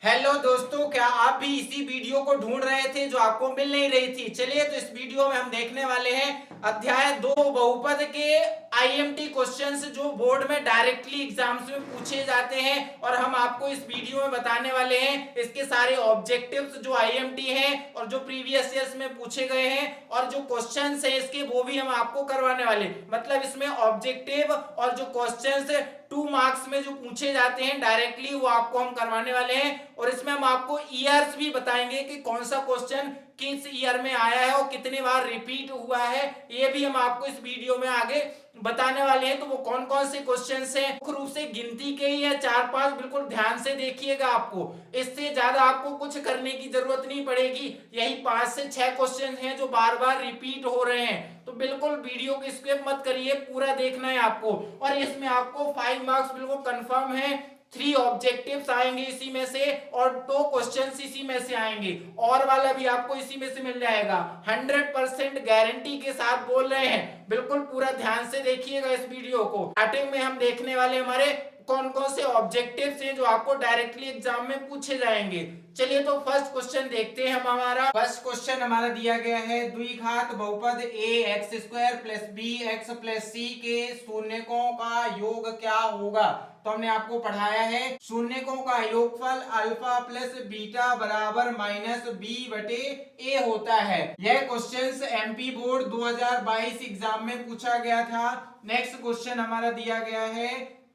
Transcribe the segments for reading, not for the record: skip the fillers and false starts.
Hello दोस्तों, क्या आप भी इसी वीडियो को ढूंढ रहे थे जो आपको मिल नहीं रही थी। चलिए, तो इस वीडियो में हम देखने वाले हैं अध्याय 2 बहुपद के आईएमटी क्वेश्चंस जो बोर्ड में डायरेक्टली एग्जाम्स में पूछे जाते हैं। और हम आपको इस वीडियो में बताने वाले हैं इसके सारे ऑब्जेक्टिव्स जो आईएमटी हैं और जो प्रीवियस ईयर्स में पूछे गए हैं, और जो क्वेश्चंस हैं इसके वो भी हम आपको करवाने वाले। मतलब इसमें ऑब्जेक्टिव और जो क्वेश्चंस 2 मार्क्स में जो पूछे जाते हैं डायरेक्टली, वो आपको हम करवाने वाले हैं। और इसमें हम आपको ईयर्स भी बताएंगे कि कौन सा क्वेश्चन किस ईयर में आया है और कितने बार रिपीट हुआ है, ये भी हम आपको इस वीडियो में आगे बताने वाले हैं। तो वो कौन कौन से क्वेश्चंस हैं, मुख्य रूप से गिनती के ही है 4-5, बिल्कुल ध्यान से देखिएगा। आपको इससे ज्यादा आपको कुछ करने की जरूरत नहीं पड़ेगी। यही 5 से 6 क्वेश्चन हैं जो बार बार रिपीट हो रहे हैं, तो बिल्कुल वीडियो को स्किप मत करिए, पूरा देखना है आपको। और इसमें आपको 5 मार्क्स बिल्कुल कंफर्म है। 3 ऑब्जेक्टिव्स आएंगे इसी में से और 2 क्वेश्चंस इसी में से आएंगे, और वाला भी आपको इसी में से मिल जाएगा। 100% गारंटी के साथ बोल रहे हैं, बिल्कुल पूरा ध्यान से देखिएगा इस वीडियो को। स्टार्टिंग में हम देखने वाले हमारे कौन कौन से ऑब्जेक्टिव्स हैं जो आपको डायरेक्टली एग्जाम में पूछे जाएंगे। चलिए, तो फर्स्ट क्वेश्चन देखते हैं हम। हमारा फर्स्ट क्वेश्चन हमारा दिया गया है द्विघात बहुपद a x square plus b x plus c के शून्यकों का योग क्या होगा। तो हमने आपको पढ़ाया है शून्यकों का योगफल अल्फा प्लस बीटा बराबर माइनस बी बटे ए होता है। यह क्वेश्चन एमपी बोर्ड 2022 एग्जाम में पूछा गया था। नेक्स्ट क्वेश्चन हमारा दिया गया है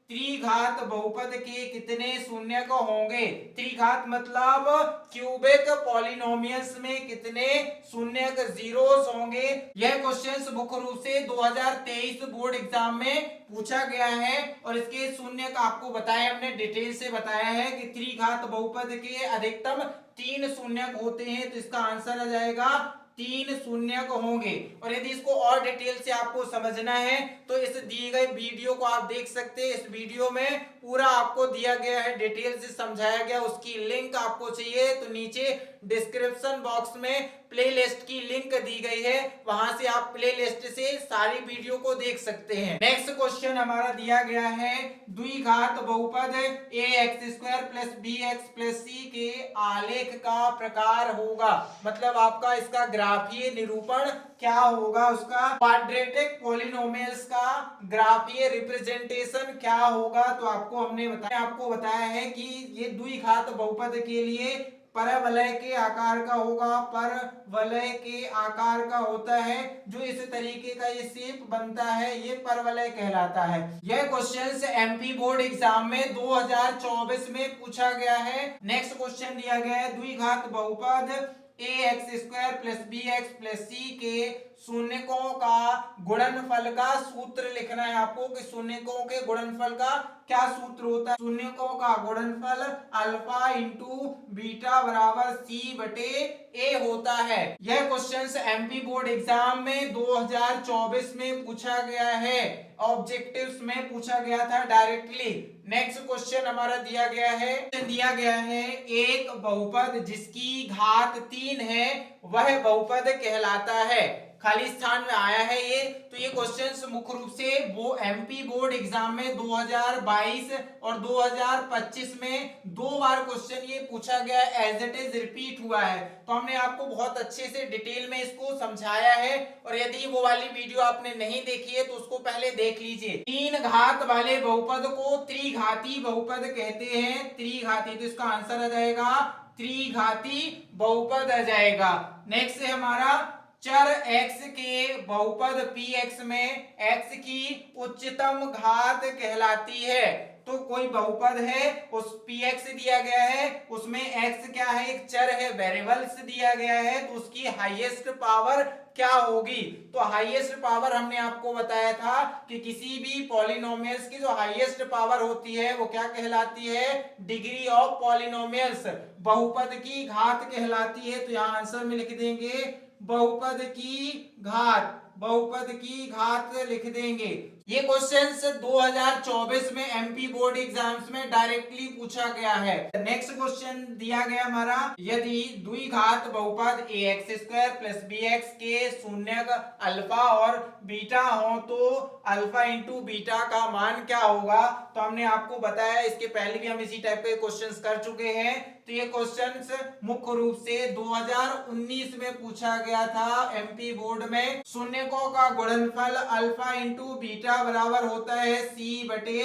त्रिघात बहुपद के कितने शून्यक होंगे। त्रिघात मतलब क्यूबिक पॉलिनोमियल्स में कितने शून्यक जीरोस होंगे। यह क्वेश्चन मुख्य रूप से 2023 बोर्ड एग्जाम में पूछा गया है और इसके शून्यक आपको बताया, हमने डिटेल से बताया है कि त्रिघात बहुपद के अधिकतम 3 शून्यक होते हैं। तो इसका आंसर आ जाएगा 3 शून्यक होंगे। और यदि इसको और डिटेल से आपको समझना है तो इस दिए गए वीडियो को आप देख सकते हैं। इस वीडियो में पूरा आपको दिया गया है, डिटेल से समझाया गया। उसकी लिंक आपको चाहिए तो नीचे डिस्क्रिप्शन बॉक्स में प्लेलिस्ट की लिंक दी गई है, वहां से आप प्लेलिस्ट से सारी वीडियो को देख सकते हैं। नेक्स्ट क्वेश्चन हमारा दिया गया है द्विघात बहुपद a x square plus b x plus c के आलेख का प्रकार होगा। मतलब आपका इसका ग्राफीय निरूपण क्या होगा, उसका क्वाड्रेटिक पॉलिनोमियल्स का ग्राफीय रिप्रेजेंटेशन क्या होगा। तो आपको बताया है कि ये द्विघात बहुपद के लिए परवलय के आकार का होगा। परवलय के आकार का होता है, जो इस तरीके का ये शेप बनता है, ये परवलय कहलाता है। यह क्वेश्चंस एमपी बोर्ड एग्जाम में 2024 में पूछा गया है। नेक्स्ट क्वेश्चन दिया गया है द्विघात बहुपद a x square plus b x plus c के शून्यकों का गुणनफल का सूत्र लिखना है आपको कि शून्यकों के गुणनफल का क्या सूत्र होता है। शून्यकों का गुणनफल अल्फा इंटू बीटा बराबर सी बटे ए होता है। यह क्वेश्चन एमपी बोर्ड एग्जाम में 2024 में पूछा गया है, ऑब्जेक्टिव्स में पूछा गया था डायरेक्टली। नेक्स्ट क्वेश्चन हमारा दिया गया है एक बहुपद जिसकी घात 3 है वह बहुपद कहलाता है। खाली स्थान में आया है ये। तो ये क्वेश्चन मुख्य रूप से वो एमपी बोर्ड एग्जाम में 2022 और 2025 में 2 बार क्वेश्चन ये पूछा गया, एज इट इज रिपीट हुआ है। तो हमने आपको बहुत अच्छे से डिटेल में इसको समझाया है, और यदि वो वाली वीडियो आपने नहीं देखी है तो उसको पहले देख लीजिए। 3 घात वाले बहुपद को त्रिघाती बहुपद कहते हैं। त्रिघाती, तो इसका आंसर आ जाएगा त्रिघाती बहुपद आ जाएगा। नेक्स्ट है हमारा चर x के बहुपद px में x की उच्चतम घात कहलाती है। तो कोई बहुपद है, उस px दिया गया है, उसमें x क्या है, एक चर है, वेरिएबल्स दिया गया है, तो उसकी हाईएस्ट पावर क्या होगी। तो हाईएस्ट पावर हमने आपको बताया था कि किसी भी पॉलिनोमियल्स की जो हाईएस्ट पावर होती है वो क्या कहलाती है, डिग्री ऑफ पॉलिनोमियल्स, बहुपद की घात कहलाती है। तो यहां आंसर में लिख देंगे बहुपद की घात, बहुपद की घात लिख देंगे। ये क्वेश्चंस 2024 में एमपी बोर्ड एग्जाम्स में डायरेक्टली पूछा गया है। नेक्स्ट क्वेश्चन दिया गया हमारा, यदि द्विघात बहुपद ax² प्लस bx के शून्यक अल्फा और बीटा हो तो अल्फा इंटू बीटा का मान क्या होगा। तो हमने आपको बताया, इसके पहले भी हम इसी टाइप के क्वेश्चंस कर चुके हैं। तो ये क्वेश्चंस मुख्य रूप से 2019 में पूछा गया था एमपी बोर्ड में। शून्यकों का गुणनफल अल्फा इंटू बीटा बराबर होता है सी बटे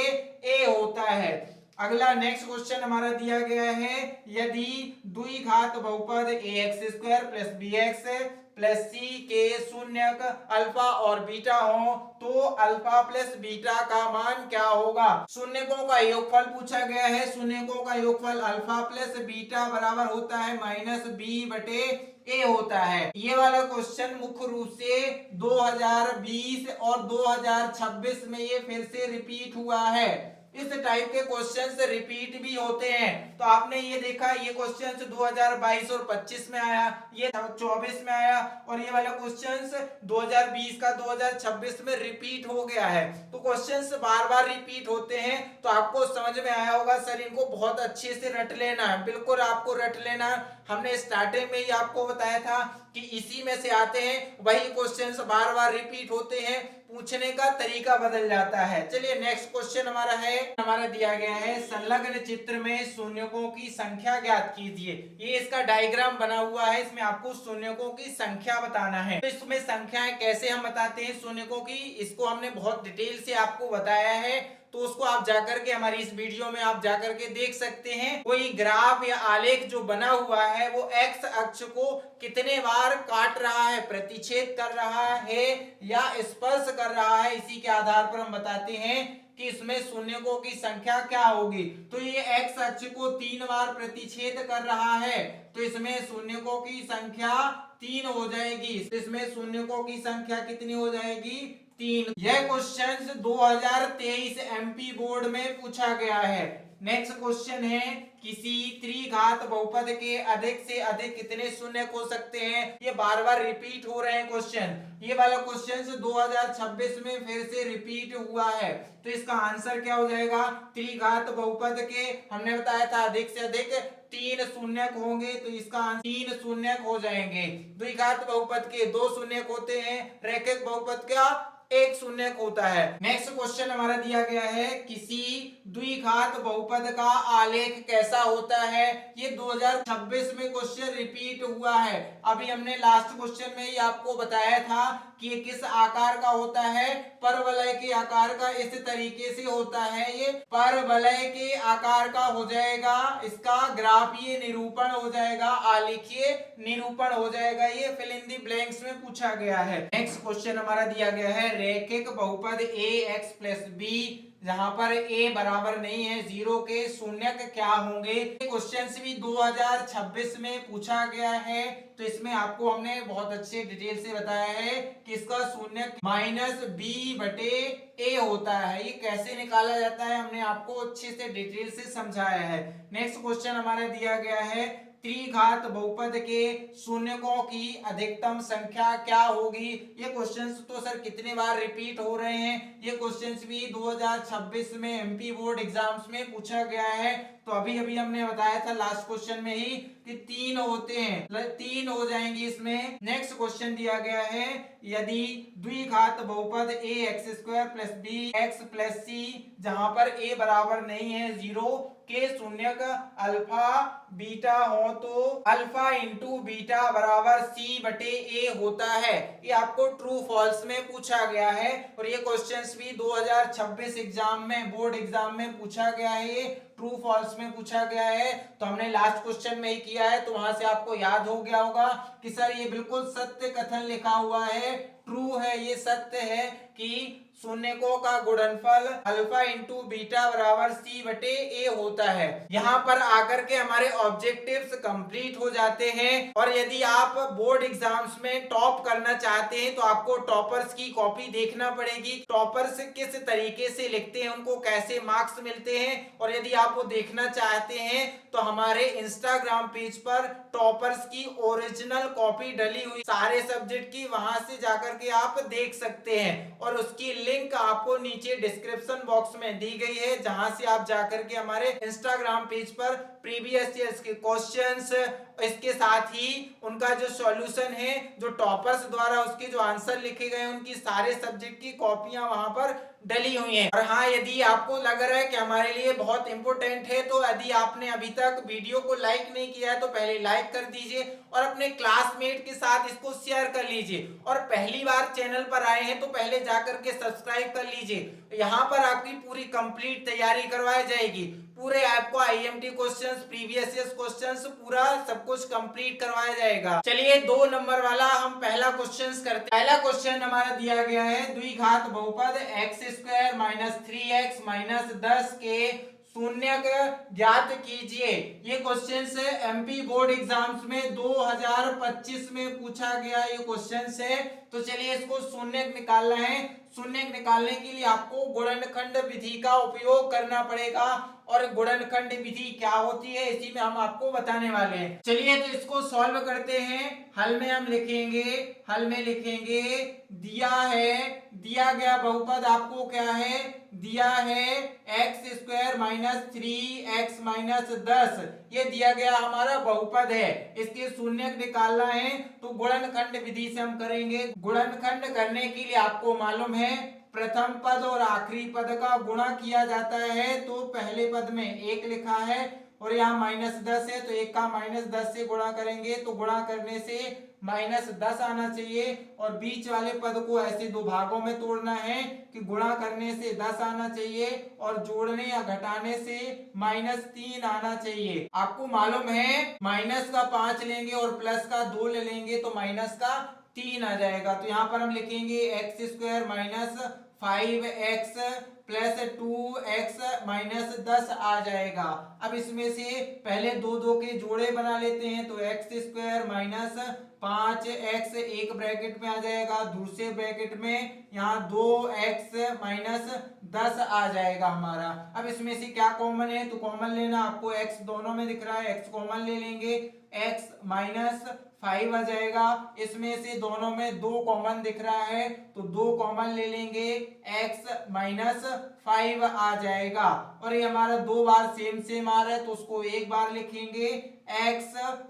ए होता है। अगला नेक्स्ट क्वेश्चन हमारा दिया गया है, यदि द्विघात बहुपद ax² plus bx plus c के शून्यक अल्फा और बीटा हो तो अल्फा प्लस बीटा का मान क्या होगा। शून्यकों का योगफल पूछा गया है। शून्यकों का योगफल अल्फा प्लस बीटा बराबर होता है माइनस बी बटे ए होता है। ये वाला क्वेश्चन मुख्य रूप से 2020 और 2026 में ये फिर से रिपीट हुआ है। इस टाइप के क्वेश्चंस रिपीट भी होते हैं। तो आपने ये देखा, ये क्वेश्चंस 2022 और 25 में आया, ये 24 में आया, और ये वाला क्वेश्चंस 2020 का 2026 में रिपीट हो गया है। तो क्वेश्चंस बार बार रिपीट होते हैं। तो आपको समझ में आया होगा सर, इनको बहुत अच्छे से रट लेना है। बिल्कुल आपको रट लेना है। हमने स्टार्टिंग में ही आपको बताया था कि इसी में से आते हैं, वही क्वेश्चंस बार बार रिपीट होते हैं, पूछने का तरीका बदल जाता है। चलिए नेक्स्ट क्वेश्चन हमारा दिया गया है, संलग्न चित्र में शून्यकों की संख्या ज्ञात कीजिए। ये इसका डायग्राम बना हुआ है, इसमें आपको शून्यकों की संख्या बताना है। तो इसमें संख्याएं कैसे हम बताते हैं शून्यकों की, इसको हमने बहुत डिटेल से आपको बताया है। तो उसको आप जाकर के हमारी इस वीडियो में आप जाकर के देख सकते हैं। कोई ग्राफ या आलेख जो बना हुआ है वो एक्स अक्ष को कितने बार काट रहा है, प्रतिच्छेद कर रहा है या स्पर्श कर रहा है, इसी के आधार पर हम बताते हैं कि इसमें शून्यकों की संख्या क्या होगी। तो ये एक्स अक्ष को 3 बार प्रतिच्छेद कर रहा है, तो इसमें शून्यकों की संख्या 3 हो जाएगी। इसमें शून्यकों की संख्या कितनी हो जाएगी, 3। यह क्वेश्चन 2023 एमपी बोर्ड में पूछा गया है। नेक्स्ट क्वेश्चन है, किसी त्रिघात बहुपद के अधिक से अधिक कितने शून्यक हो सकते हैं। ये बार बार रिपीट हो रहे हैं क्वेश्चन। ये वाला क्वेश्चन 2026 में फिर से रिपीट हुआ है। तो इसका आंसर क्या हो जाएगा, त्रिघात बहुपद के हमने बताया था अधिक से अधिक 3 शून्यक होंगे, तो इसका 3 शून्यक हो जाएंगे। द्विघात बहुपद के 2 शून्यक होते हैं, रैखिक बहुपद का 1 शून्यक होता है। नेक्स्ट क्वेश्चन हमारा दिया गया है, किसी द्विघात बहुपद का आलेख कैसा होता है। ये 2026 में क्वेश्चन रिपीट हुआ है। अभी हमने लास्ट क्वेश्चन में ही आपको बताया था कि ये किस आकार का होता है, परवलय के आकार का। इस तरीके से होता है, ये परवलय के आकार का हो जाएगा। इसका ग्राफ ये निरूपण हो जाएगा, आलेखीय निरूपण हो जाएगा। ये फिल इन द ब्लैंक्स में पूछा गया है। नेक्स्ट क्वेश्चन हमारा दिया गया है, रैखिक बहुपद ax प्लस b जहां पर a बराबर नहीं है 0 के शून्यक क्या होंगे। क्वेश्चन भी 2026 में पूछा गया है। तो इसमें आपको हमने बहुत अच्छे डिटेल से बताया है कि इसका शून्यक माइनस बी बटे ए होता है। ये कैसे निकाला जाता है हमने आपको अच्छे से डिटेल से समझाया है। नेक्स्ट क्वेश्चन हमारा दिया गया है, त्रिघात बहुपद के शून्यकों की अधिकतम संख्या क्या होगी। ये क्वेश्चंस तो सर कितने बार रिपीट हो रहे हैं। ये क्वेश्चंस भी 2026 में एमपी बोर्ड एग्जाम्स में पूछा गया है। तो अभी अभी हमने बताया था लास्ट क्वेश्चन में ही कि 3 होते हैं, 3 हो जाएंगे इसमें। नेक्स्ट क्वेश्चन दिया गया है, यदि द्विघात बहुपद ax² plus bx plus c जहां पर a बराबर नहीं है 0 के शून्यक अल्फा बीटा हो तो अल्फा इंटू बीटा बराबर सी बटे ए होता है। ये आपको ट्रू फॉल्स में पूछा गया है और ये क्वेश्चंस भी 2026 एग्जाम में बोर्ड एग्जाम में पूछा गया है। ये ट्रू फॉल्स में पूछा गया है। तो हमने लास्ट क्वेश्चन में ही किया है, तो वहां से आपको याद हो गया होगा कि सर ये बिल्कुल सत्य कथन लिखा हुआ है, ट्रू है, ये सत्य है कि शून्यकों का गुणनफल अल्फा इंटू बीटा बराबर सी बटे ए होता है। यहाँ पर आकर के हमारे ऑब्जेक्टिव्स कंप्लीट हो जाते हैं। और यदि आप बोर्ड एग्जाम्स में टॉप करना चाहते हैं तो आपको टॉपर्स की कॉपी देखना पड़ेगी। टॉपर्स किस तरीके से लिखते हैं, उनको कैसे मार्क्स मिलते हैं। और यदि आप आप वो देखना चाहते हैं तो हमारे इंस्टाग्राम पेज पर टॉपर्स की ओरिजिनल कॉपी डली हुई सारे सब्जेक्ट की, वहां से जाकर के आप देख सकते हैं और उसकी लिंक आपको नीचे डिस्क्रिप्शन बॉक्स में दी गई है, जहां से आप जाकर के हमारे इंस्टाग्राम पेज पर प्रीवियस ईयर्स के क्वेश्चंस, इसके साथ ही उनका जो सॉल्यूशन है, जो टॉपर्स द्वारा उसके जो आंसर लिखे गए उनकी सारे सब्जेक्ट की कॉपियां वहां पर डली हुई हैं। और हाँ, यदि आपको लग रहा है कि हमारे लिए बहुत इंपॉर्टेंट है तो यदि आपने अभी तक वीडियो को लाइक नहीं किया है तो पहले लाइक कर दीजिए और अपने क्लासमेट के साथ इसको शेयर कर लीजिए, और पहली बार चैनल पर आए हैं तो पहले जाकर के सब्सक्राइब कर लीजिए। यहाँ पर आपकी पूरी कंप्लीट तैयारी करवाई जाएगी, पूरे आपको IMT questions, previous year questions, पूरा सब कुछ कंप्लीट करवाया जाएगा। चलिए 2 नंबर वाला हम पहला क्वेश्चन करते हैं। पहला क्वेश्चन हमारा दिया गया है द्विघात बहुपद x square minus 3x minus 10 के शून्यक ज्ञात कीजिए। ये क्वेश्चन से एमपी बोर्ड एग्जाम्स में 2025 में पूछा गया ये क्वेश्चन है। तो चलिए इसको शून्यक निकालना है। शून्यक निकालने के लिए आपको गुणनखंड विधि का उपयोग करना पड़ेगा, और गुणनखंड विधि क्या होती है इसी में हम आपको बताने वाले हैं। चलिए तो इसको सॉल्व करते हैं। हल में हम लिखेंगे दिया गया बहुपद आपको क्या है, दिया है x square minus 3x minus 10, ये दिया गया हमारा बहुपद है। इसके शून्यक निकालना है तो गुणनखंड विधि से हम करेंगे। गुणनखंड करने के लिए आपको मालूम है प्रथम पद और आखिरी पद का गुणा किया जाता है, तो पहले पद में 1 लिखा है और यहाँ माइनस 10 है, तो 1 का माइनस 10 से गुणा करेंगे तो गुणा करने से माइनस 10 आना चाहिए, और बीच वाले पद को ऐसे 2 भागों में तोड़ना है कि गुणा करने से 10 आना चाहिए और जोड़ने या घटाने से माइनस 3 आना चाहिए। आपको मालूम है माइनस का 5 लेंगे और प्लस का 2 ले लेंगे तो माइनस का 3 आ जाएगा। तो यहाँ पर हम लिखेंगे x square minus 5x plus 2x minus 10 आ जाएगा। अब इसमें से पहले 2 के जोड़े बना लेते हैं, तो एक्स स्क्वायर माइनस 5x एक ब्रैकेट में आ जाएगा, दूसरे ब्रैकेट में यहाँ 2x माइनस 10 आ जाएगा हमारा। अब इसमें से क्या कॉमन है, तो कॉमन लेना, आपको x दोनों में दिख रहा है, x कॉमन ले लेंगे, x माइनस 5 आ जाएगा। इसमें से दोनों में 2 कॉमन दिख रहा है तो 2 कॉमन ले लेंगे, x माइनस 5 आ जाएगा। और ये हमारा 2 बार सेम आ रहा है तो उसको 1 बार लिखेंगे, x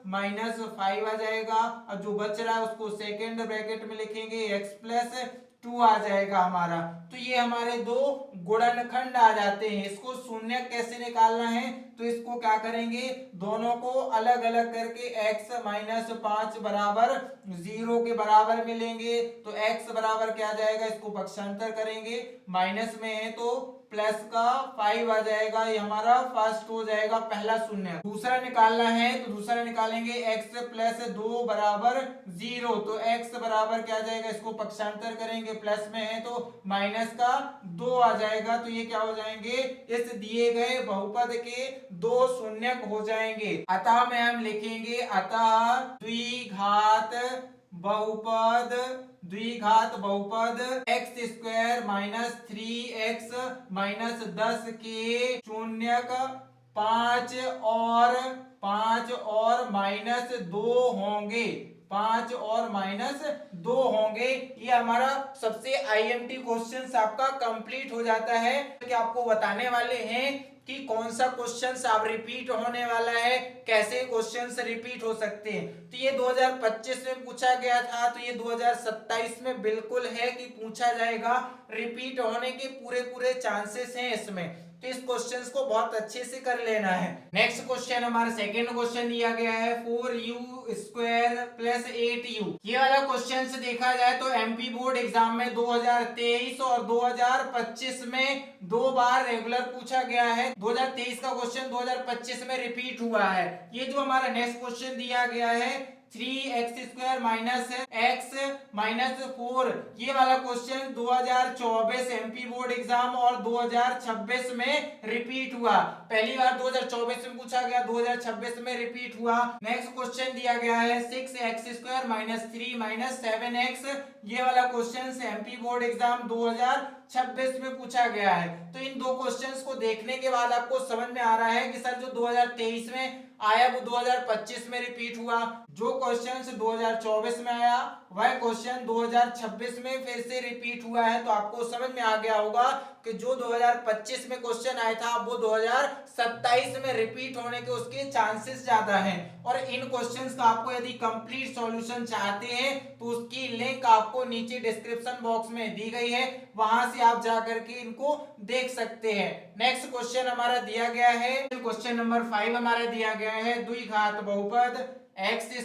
माइनस 5 आ जाएगा। अब जो बच रहा है उसको सेकेंड ब्रैकेट में लिखेंगे, x प्लस 2 आ जाएगा हमारा। तो ये हमारे 2 गुणनखंड आ जाते हैं। इसको शून्य कैसे निकालना है, तो इसको क्या करेंगे, दोनों को अलग अलग करके x माइनस 5 बराबर 0 के बराबर मिलेंगे, तो x बराबर क्या आ जाएगा, इसको पक्षांतर करेंगे, माइनस में है तो प्लस का 5 आ जाएगा, ये हमारा फर्स्ट हो जाएगा पहला शून्य। दूसरा निकालना है तो दूसरा निकालेंगे, x प्लस 2 बराबर 0, तो x बराबर क्या आ जाएगा, इसको पक्षांतर करेंगे, प्लस में है तो माइनस का 2 आ जाएगा। तो ये क्या हो जाएंगे, इस दिए गए बहुपद के 2 शून्यक हो जाएंगे। अतः में हम लिखेंगे, अतः द्विघात बहुपद x square minus 3x minus 10 के शून्यक 5 और माइनस 2 होंगे, 5 और माइनस 2 होंगे। ये हमारा सबसे आईएमटी क्वेश्चन आपका कंप्लीट हो जाता है। कि आपको बताने वाले हैं कि कौन सा क्वेश्चन आप रिपीट होने वाला है, कैसे क्वेश्चंस रिपीट हो सकते हैं। तो ये 2025 में पूछा गया था, तो ये 2027 में बिल्कुल है कि पूछा जाएगा, रिपीट होने के पूरे चांसेस हैं इसमें। तो इस क्वेश्चंस को बहुत अच्छे से कर लेना है। नेक्स्ट क्वेश्चन हमारा सेकंड क्वेश्चन दिया गया है 4u स्क्वायर प्लस 8u। ये वाला क्वेश्चन देखा जाए तो एमपी बोर्ड एग्जाम में 2023 और 2025 में 2 बार रेगुलर पूछा गया है। 2023 का क्वेश्चन 2025 में रिपीट हुआ है। ये जो हमारा नेक्स्ट क्वेश्चन दिया गया है 3x² माइनस x माइनस 4। ये वाला क्वेश्चन 2024 एमपी बोर्ड एग्जाम और 2026 में रिपीट हुआ। पहली बार 2024 में पूछा गया, 2026 में रिपीट हुआ। नेक्स्ट क्वेश्चन दिया गया है 6x² माइनस 3 माइनस 7x। ये वाला क्वेश्चन एमपी बोर्ड एग्जाम 2026 में पूछा गया है। तो इन दो क्वेश्चंस को देखने के बाद आपको समझ में आ रहा है कि सर जो 2023 में आया वो 2025 में रिपीट हुआ, जो क्वेश्चंस 2024 में आया वह क्वेश्चन 2026 में फिर से रिपीट हुआ है। तो आपको समझ में आ गया होगा कि जो 2025 में क्वेश्चन आया था वो 2027 में रिपीट होने के उसके चांसेस ज्यादा हैं। और इन क्वेश्चंस का आपको यदि कंप्लीट सॉल्यूशन चाहते हैं तो उसकी लिंक आपको नीचे डिस्क्रिप्शन बॉक्स में दी गई है, वहां से आप जाकर के इनको देख सकते हैं। नेक्स्ट क्वेश्चन हमारा दिया गया है, क्वेश्चन नंबर 5 हमारा दिया गया है द्विघात बहुपद x²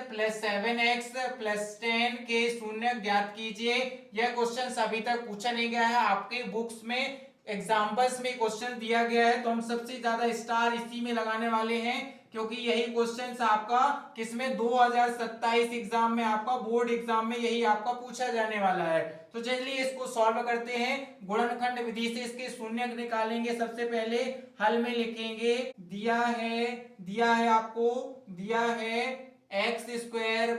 प्लस 7x प्लस 10 के शून्य ज्ञात कीजिए। यह क्वेश्चन अभी तक पूछा नहीं गया है, आपके बुक्स में एग्जाम्पल्स में क्वेश्चन दिया गया है, तो हम सबसे ज्यादा स्टार इसी में लगाने वाले हैं क्योंकि यही क्वेश्चन आपका किसमें 2027 एग्जाम में, आपका बोर्ड एग्जाम में यही आपका पूछा जाने वाला है। तो चलिए इसको सॉल्व करते हैं। गुणनखंड विधि से इसके शून्य निकालेंगे। सबसे पहले हल में लिखेंगे, दिया है आपको, दिया है x²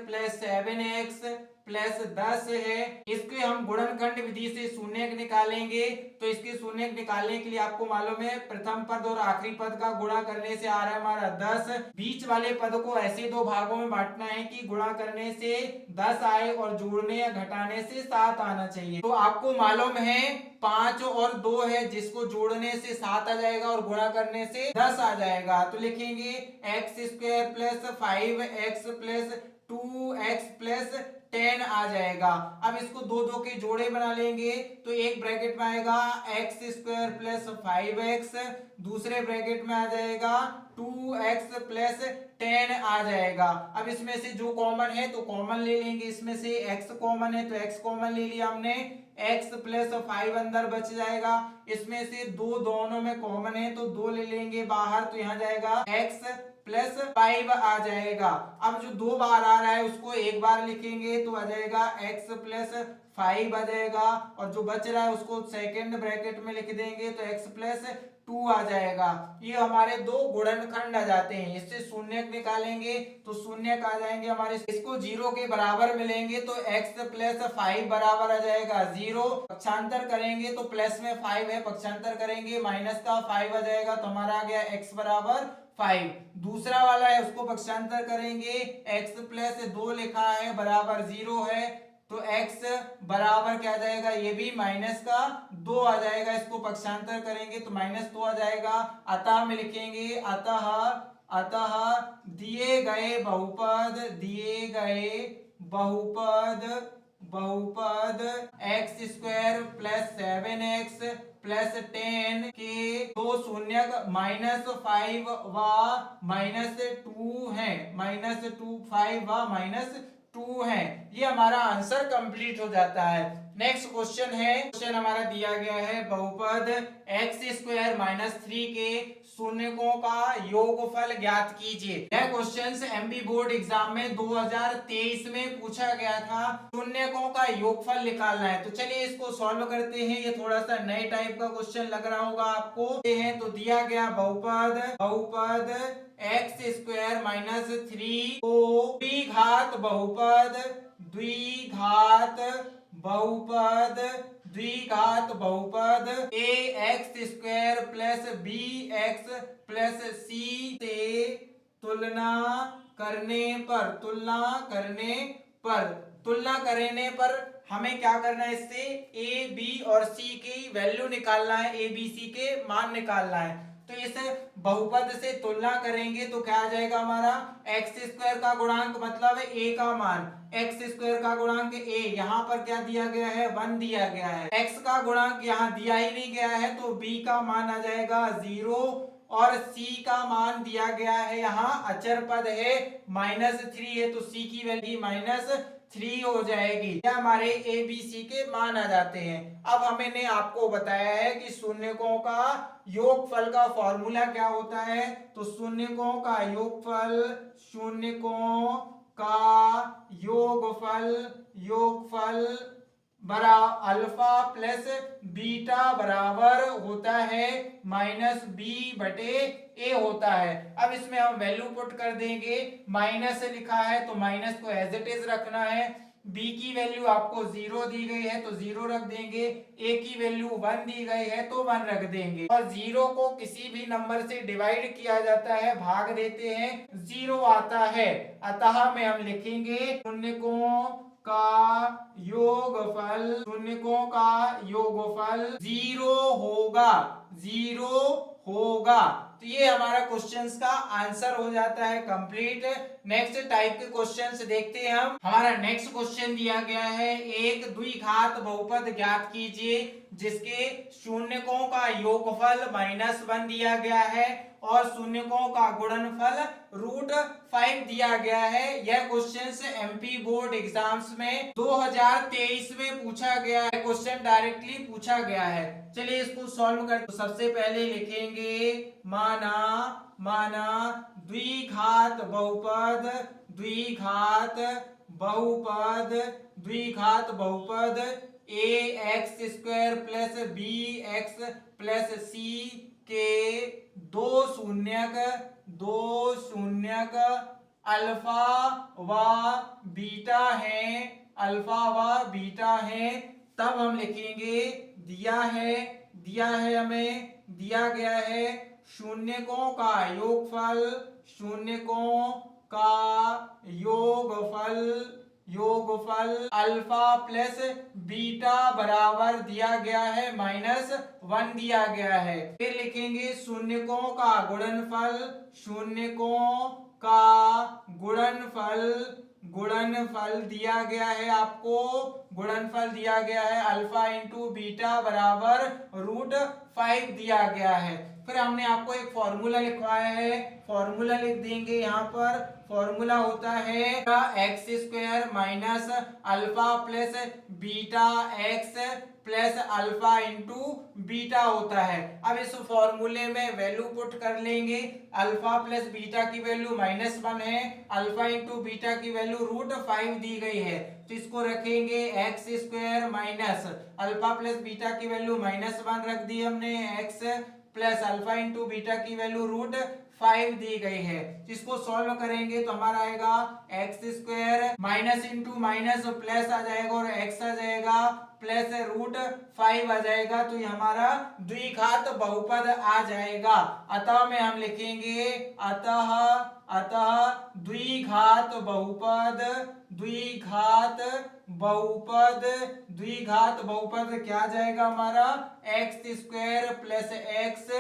प्लस 7x प्लस 10 है। इसके हम गुणनखंड विधि से शून्य निकालेंगे। तो इसके शून्य निकालने के लिए आपको मालूम है प्रथम पद और आखिरी पद का गुणा करने से आ रहा है हमारा 10। बीच वाले पद को ऐसे दो भागों में बांटना है कि गुणा करने से 10 आए और जोड़ने या घटाने से 7 आना चाहिए। तो आपको मालूम है 5 और 2 है, जिसको जोड़ने से 7 आ जाएगा और गुणा करने से 10 आ जाएगा। तो लिखेंगे x² plus 5x plus 2x plus 10 आ जाएगा। अब इसको दो दो के जोड़े बना लेंगे तो एक ब्रैकेट में आएगा x² प्लस 5x, दूसरे ब्रैकेट में आ जाएगा 2x प्लस 10 आ जाएगा। अब इसमें से जो कॉमन है तो कॉमन ले लेंगे, इसमें से x कॉमन है तो x कॉमन ले लिया हमने, x प्लस 5 अंदर बच जाएगा। इसमें से दो दोनों में कॉमन है तो 2 ले लेंगे बाहर, तो यहाँ जाएगा x प्लस 5 आ जाएगा। अब जो 2 बार आ रहा है उसको एक बार लिखेंगे तो आ जाएगा x प्लस 5 आ जाएगा, और जो बच रहा है उसको सेकेंड ब्रैकेट में लिख देंगे तो x प्लस 2 आ जाएगा। ये हमारे दो गुणनखंड आ जाते हैं। इससे शून्य निकालेंगे तो शून्य आ जाएंगे हमारे, इसको 0 के बराबर मिलेंगे तो x प्लस 5 बराबर आ जाएगा 0। पक्षांतर करेंगे तो प्लस में 5 है, पक्षांतर करेंगे माइनस का 5 आ जाएगा, तो हमारा आ गया x बराबर 5। दूसरा वाला है उसको पक्षांतर करेंगे, x प्लस 2 लिखा है बराबर 0 है, तो x बराबर क्या आ जाएगा, ये भी माइनस का 2 आ जाएगा। इसको पक्षांतर करेंगे तो माइनस 2 आ जाएगा। अतः में लिखेंगे, अतः दिए गए बहुपद x² प्लस 7x प्लस 10 के दो शून्यक -5 व -2 है, -5 व -2 है। ये हमारा आंसर कंप्लीट हो जाता है। नेक्स्ट क्वेश्चन है, क्वेश्चन हमारा दिया गया है बहुपद x² माइनस 3 के शून्यकों का योगफल ज्ञात कीजिए। यह क्वेश्चन एमपी बोर्ड एग्जाम में 2023 में पूछा गया था, शून्यकों का योगफल निकालना है। तो चलिए इसको सॉल्व करते हैं। ये थोड़ा सा नए टाइप का क्वेश्चन लग रहा होगा आपको। तो दिया गया बहुपद x² माइनस 3 को द्विघात बहुपद ax² plus bx plus c से तुलना करने पर हमें क्या करना है, इससे a b और c की वैल्यू निकालना है, a b c के मान निकालना है। तो इस बहुपद से तुलना करेंगे तो क्या आ जाएगा हमारा, x² का गुणांक मतलब है a का मान, x² का गुणांक a, यहाँ पर क्या दिया गया है 1 दिया गया है, x का गुणांक यहाँ दिया ही नहीं गया है तो b का मान आ जाएगा 0, और c का मान दिया गया है यहाँ अचर पद है -3 है तो c की वैल्यू -3 हो जाएगी। ये हमारे a b c के मान आ जाते हैं। अब हमने आपको बताया है कि शून्यकों का योगफल का फॉर्मूला क्या होता है, तो शून्यकों का योगफल का योगफल बरा अल्फा प्लस बीटा बराबर होता है माइनस बी बटे ए होता है। अब इसमें हम वैल्यू पुट कर देंगे, माइनस लिखा है तो माइनस को एज इट इज रखना है, b की वैल्यू आपको 0 दी गई है तो 0 रख देंगे, a की वैल्यू 1 दी गई है तो 1 रख देंगे। और 0 को किसी भी नंबर से डिवाइड किया जाता है, भाग देते हैं, 0 आता है। अतः में हम लिखेंगे शून्यकों का योगफल 0 होगा। तो ये हमारा क्वेश्चंस का आंसर हो जाता है कंप्लीट। नेक्स्ट टाइप के क्वेश्चंस देखते हैं हम। हमारा नेक्स्ट क्वेश्चन दिया गया है, एक द्विघात बहुपद ज्ञात कीजिए जिसके शून्यकों का योगफल -1 दिया गया है और शून्यकों का गुणनफल √5 दिया गया है। यह क्वेश्चन एमपी बोर्ड एग्जाम्स में 2023 में पूछा गया है, क्वेश्चन डायरेक्टली पूछा गया है। चलिए इसको सॉल्व करते। तो सबसे पहले लिखेंगे माना द्विघात बहुपद ax² plus bx plus c के दो शून्यक अल्फा व बीटा हैं, तब हम लिखेंगे दिया है हमें दिया गया है शून्यकों का योगफल अल्फा प्लस बीटा बराबर दिया गया है -1 दिया गया है। फिर लिखेंगे शून्यकों का गुणनफल दिया गया है, आपको गुणनफल दिया गया है अल्फा इंटू बीटा बराबर √5 दिया गया है। फिर हमने आपको एक फॉर्मूला लिखवाया है, फॉर्मूला लिख देंगे यहाँ पर। फॉर्मूला होता है x² minus alpha plus beta x plus alpha into beta होता है। अब इस फॉर्मूले में वैल्यू पुट कर लेंगे, अल्फा प्लस बीटा की वैल्यू -1 है, अल्फा इंटू बीटा की वैल्यू √5 दी गई है, तो इसको रखेंगे x² minus alpha plus beta की वैल्यू -1 रख दी हमने, x plus alpha into beta की वैल्यू √5 दी गई है। इसको सॉल्व करेंगे तो हमारा आएगा x² minus into minus plus आ जाएगा और x आ जाएगा प्लस √5 आ जाएगा, तो ये हमारा द्विघात बहुपद आ जाएगा। अतः में हम लिखेंगे अतः द्विघात बहुपद क्या आ जाएगा हमारा x² प्लस x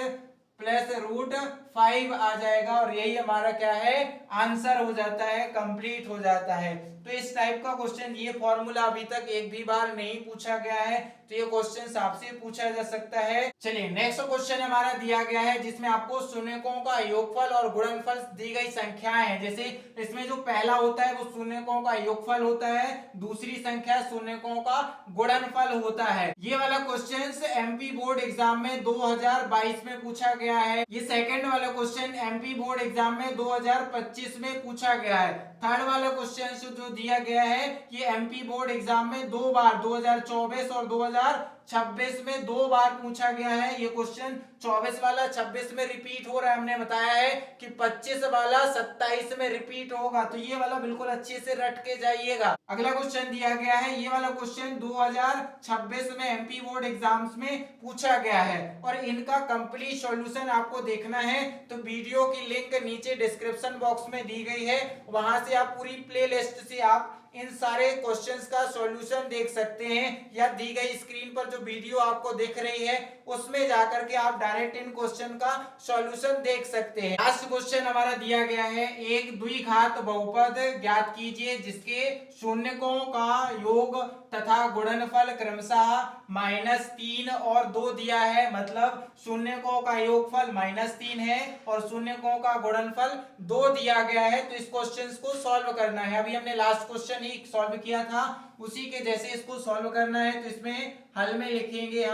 प्लस √5 आ जाएगा, और यही हमारा क्या है आंसर हो जाता है, कंप्लीट हो जाता है। तो इस टाइप का क्वेश्चन, ये फॉर्मूला अभी तक एक भी बार नहीं पूछा गया है, तो ये क्वेश्चन आपसे पूछा जा सकता है। चलिए नेक्स्ट क्वेश्चन हमारा दिया गया है जिसमें आपको शून्यकों का योगफल और गुणनफल दी गई संख्याएं हैं। जैसे इसमें जो पहला होता है वो शून्यकों का योगफल होता है, दूसरी संख्या शून्यकों का गुणनफल होता है। ये वाला क्वेश्चन एमपी बोर्ड एग्जाम में 2022 में पूछा गया है। ये सेकंड वाला क्वेश्चन एमपी बोर्ड एग्जाम में 2025 में पूछा गया है। थर्ड वाला क्वेश्चन जो दिया गया है ये एमपी बोर्ड एग्जाम में 2 बार 2024 और 2026 में 2 बार पूछा गया है। ये क्वेश्चन 24 वाला 26 में रिपीट हो रहा है, हमने बताया है कि 25 वाला 27 में रिपीट होगा, तो ये वाला बिल्कुल अच्छे से रट के जाइएगा। अगला क्वेश्चन दिया गया है, ये वाला क्वेश्चन 2026 में एमपी बोर्ड एग्जाम्स में पूछा गया है और इनका कंप्लीट सॉल्यूशन आपको देखना है तो वीडियो की लिंक नीचे डिस्क्रिप्शन बॉक्स में दी गई है, वहां से आप पूरी प्लेलिस्ट से आप इन सारे क्वेश्चंस का सॉल्यूशन देख सकते हैं, या दी गई स्क्रीन पर जो वीडियो आपको दिख रही है उसमें जाकर के आप डायरेक्ट इन क्वेश्चन का सॉल्यूशन देख सकते हैं। लास्ट क्वेश्चन हमारा दिया गया है, एक द्विघात बहुपद ज्ञात कीजिए जिसके शून्यकों का योग तथा गुणनफल क्रमशः -3 और 2 दिया है, मतलब शून्यकों का योगफल -3 है और शून्यकों का गुणनफल 2 दिया गया है। तो इस क्वेश्चन को सॉल्व करना है। अभी हमने लास्ट क्वेश्चन ही सॉल्व किया था, उसी के जैसे इसको सॉल्व करना है। तो इसमें हल में लिखेंगे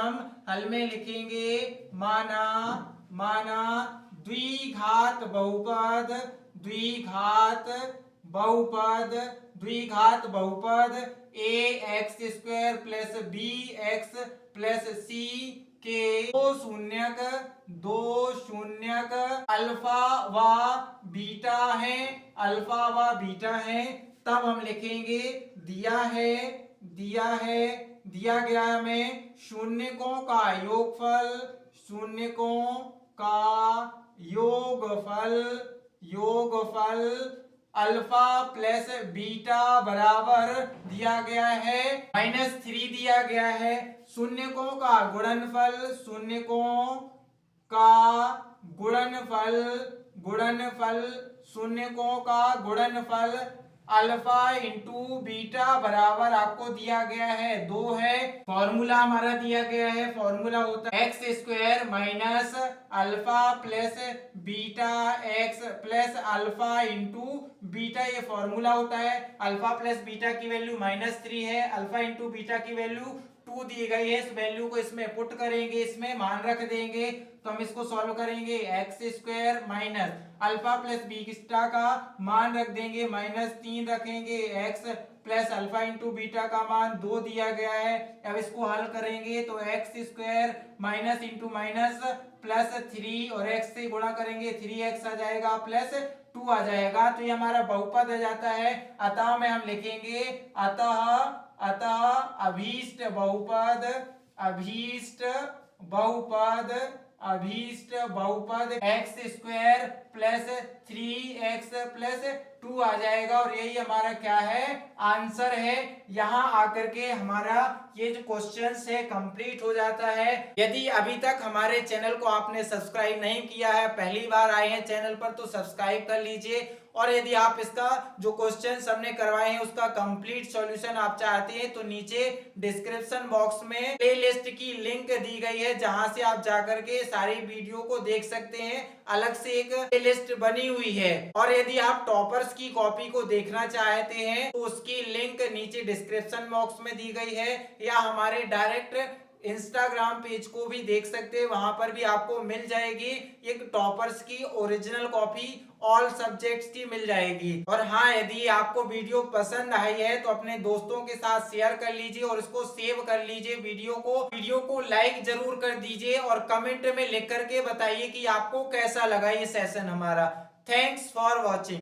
माना द्विघात बहुपद, द्विघात बहुपद a x square plus b x plus c के दो शून्यक अल्फा व बीटा है, अल्फा व बीटा है। तब हम लिखेंगे दिया गया हमें शून्यकों का योगफल, शून्यकों का योगफल अल्फा प्लस बीटा बराबर दिया गया है -3 दिया गया है। शून्यकों का गुणनफल, शून्यकों का गुणनफल अल्फा इंटू बीटा बराबर आपको दिया गया है 2 है। फॉर्मूला हमारा दिया गया है, फॉर्मूला होता है x square minus alpha plus beta x plus alpha into beta, ये फॉर्मूला होता है। अल्फा प्लस बीटा की वैल्यू -3 है, अल्फा इंटू बीटा की वैल्यू 2 दी गई है। इस वैल्यू को इसमें पुट करेंगे, इसमें मान रख देंगे तो हम इसको सॉल्व करेंगे। X square minus alpha plus beta का मान रख देंगे -3 रखेंगे, x plus alpha into beta का मान 2 दिया गया है। अब इसको हल करेंगे तो x square minus into minus plus 3 और एक्स से गुणा करेंगे 3x आ जाएगा प्लस 2 आ जाएगा, तो ये हमारा बहुपद आ जाता है। अतः में हम लिखेंगे अतः अभीष्ट बहुपद x square plus 3x plus 2 आ जाएगा और यही हमारा क्या है, आंसर है। यहाँ आकर के हमारा ये जो क्वेश्चन है कंप्लीट हो जाता है। यदि अभी तक हमारे चैनल को आपने सब्सक्राइब नहीं किया है, पहली बार आए हैं चैनल पर, तो सब्सक्राइब कर लीजिए। और यदि आप इसका जो क्वेश्चन हमने करवाए हैं उसका कंप्लीट सॉल्यूशन आप चाहते हैं तो नीचे डिस्क्रिप्शन बॉक्स में प्लेलिस्ट की लिंक दी गई है, जहां से आप जाकर के सारी वीडियो को देख सकते हैं। अलग से एक प्लेलिस्ट बनी हुई है। और यदि आप टॉपर्स की कॉपी को देखना चाहते हैं तो उसकी लिंक नीचे डिस्क्रिप्शन बॉक्स में दी गई है, या हमारे डायरेक्ट इंस्टाग्राम पेज को भी देख सकते हैं, वहां पर भी आपको मिल जाएगी एक टॉपर्स की ओरिजिनल कॉपी ऑल सब्जेक्ट्स की मिल जाएगी। और हाँ, यदि आपको वीडियो पसंद आई है तो अपने दोस्तों के साथ शेयर कर लीजिए और इसको सेव कर लीजिए। वीडियो को लाइक जरूर कर दीजिए और कमेंट में लिख करके बताइए कि आपको कैसा लगा ये सेशन हमारा। Thanks for watching.